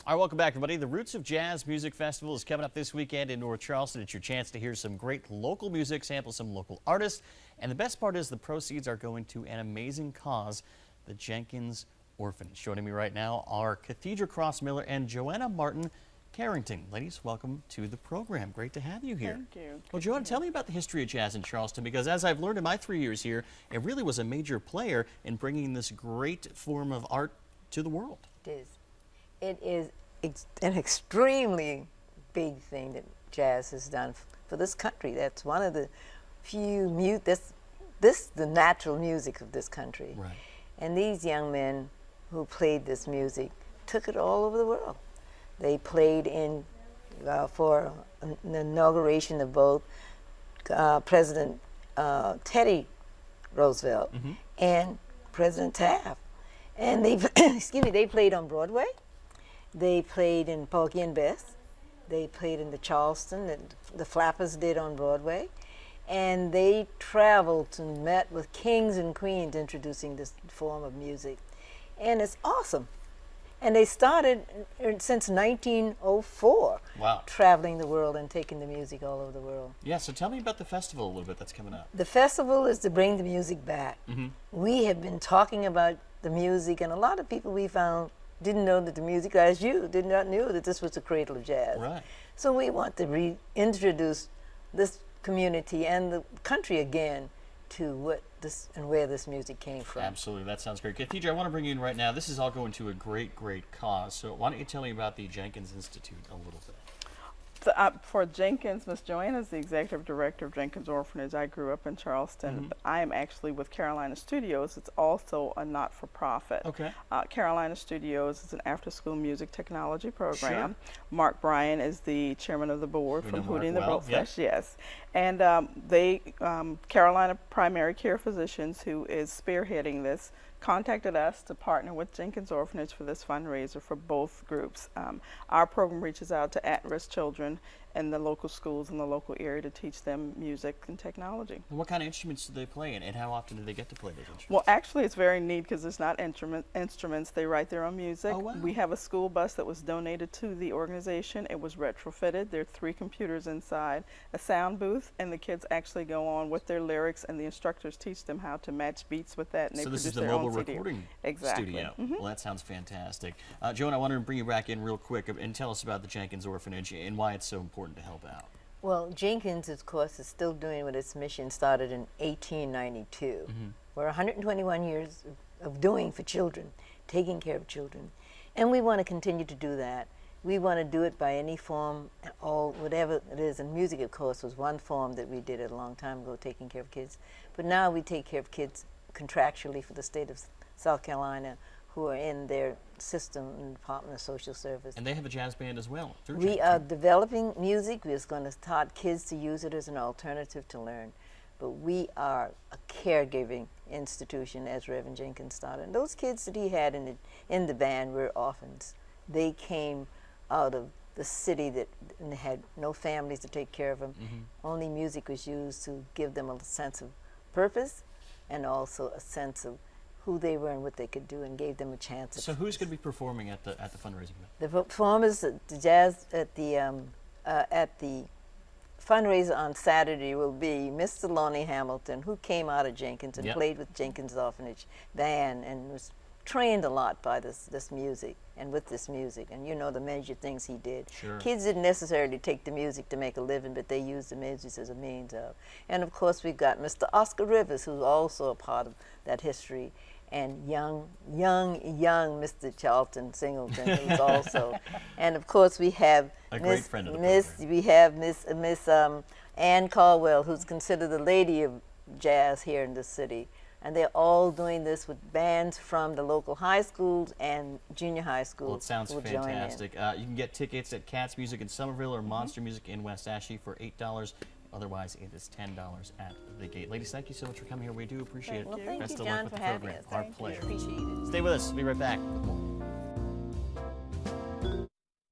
All right, welcome back, everybody. The Roots of Jazz Music Festival is coming up this weekend in North Charleston. It's your chance to hear some great local music, sample some local artists, and the best part is the proceeds are going to an amazing cause, the Jenkins Orphanage. Joining me right now are Cathedra Cross Miller and Joanna Martin Carrington. Ladies, welcome to the program. Great to have you here. Thank you. Well, Joanna, tell me about the history of jazz in Charleston, because as I've learned in my 3 years here, it really was a major player in bringing this great form of art to the world. It is. It is an extremely big thing that jazz has done for this country. That's one of the few the natural music of this country. Right. And these young men who played this music took it all over the world. They played in for an inauguration of both President Teddy Roosevelt and President Taft. And they, excuse me, they played on Broadway. They played in Porgy and Bess. They played in the Charleston that the Flappers did on Broadway. And they traveled and met with kings and queens introducing this form of music. And it's awesome. And they started since 1904, Wow. traveling the world and taking the music all over the world. Yeah, so tell me about the festival a little bit that's coming up. The festival is to bring the music back. We have been talking about the music, and a lot of people we found didn't know that the music, as you did not know that this was the cradle of jazz. Right. So we want to reintroduce this community and the country again to what this and where this music came from. Absolutely, that sounds great. Cathedra, I want to bring you in right now. This is all going to a great, great cause. So why don't you tell me about the Jenkins Institute a little bit? For Jenkins, Ms. Joanna is the executive director of Jenkins Orphanage. I grew up in Charleston, but I am actually with Carolina Studios. It's also a not-for-profit. Okay. Carolina Studios is an after-school music technology program. Sure. Mark Bryan is the chairman of the board We from know Mark Hootie and the well, Blowfish. Yes. And Carolina Primary Care Physicians, who is spearheading this, contacted us to partner with Jenkins Orphanage for this fundraiser for both groups. Our program reaches out to at-risk children in the local schools in the local area to teach them music and technology. And what kind of instruments do they play, and how often do they get to play those instruments? Well, actually, it's very neat because it's not instruments. They write their own music. Oh, wow. We have a school bus that was donated to the organization. It was retrofitted. There are 3 computers inside, a sound booth, and the kids actually go on with their lyrics, and the instructors teach them how to match beats with that. And So they this is produce the their mobile own CD. recording Exactly. studio. Well, that sounds fantastic. Joanna, I wanted to bring you back in real quick and tell us about the Jenkins Orphanage and why it's so important to help out. Well, Jenkins, of course, is still doing what its mission started in 1892. We're 121 years of doing for children, taking care of children. And we want to continue to do that. We want to do it by any form, whatever it is. And music, of course, was one form that we did it a long time ago, taking care of kids. But now we take care of kids contractually for the state of South Carolina who are in their system in the Department of Social Service. And they have a jazz band as well. Through We Jenkins. are developing music. We're going to start kids to use it as an alternative to learn. But we are a caregiving institution, as Reverend Jenkins started. And those kids that he had in the band were orphans. They came out of the city that had no families to take care of them. Only music was used to give them a sense of purpose and also a sense of who they were and what they could do, and gave them a chance. So who's going to be performing at the fundraising event? The performers, the jazz at the fundraiser on Saturday will be Mr. Lonnie Hamilton, who came out of Jenkins and Yep. played with Jenkins Orphanage Band and was trained a lot by this music and with this music, and you know the major things he did. Sure. Kids didn't necessarily take the music to make a living, but they used the music as a means of. And of course we've got Mr. Oscar Rivers, who's also a part of that history, and young Mr. Charlton Singleton, who's also, and of course we have A great friend of the program. we have Miss Ann Caldwell, who's considered the lady of jazz here in the city. And they're all doing this with bands from the local high schools and junior high schools. Well, it sounds who will join in. fantastic. You can get tickets at Cats Music in Somerville or Monster Music in West Ashley for $8. Otherwise, it is $10 at the gate. Ladies, thank you so much for coming here. We do appreciate it. Well, thank Best you, of luck John, with for the having program. us. Our Thank you. pleasure. Appreciate it. Stay with us. We'll be right back with more.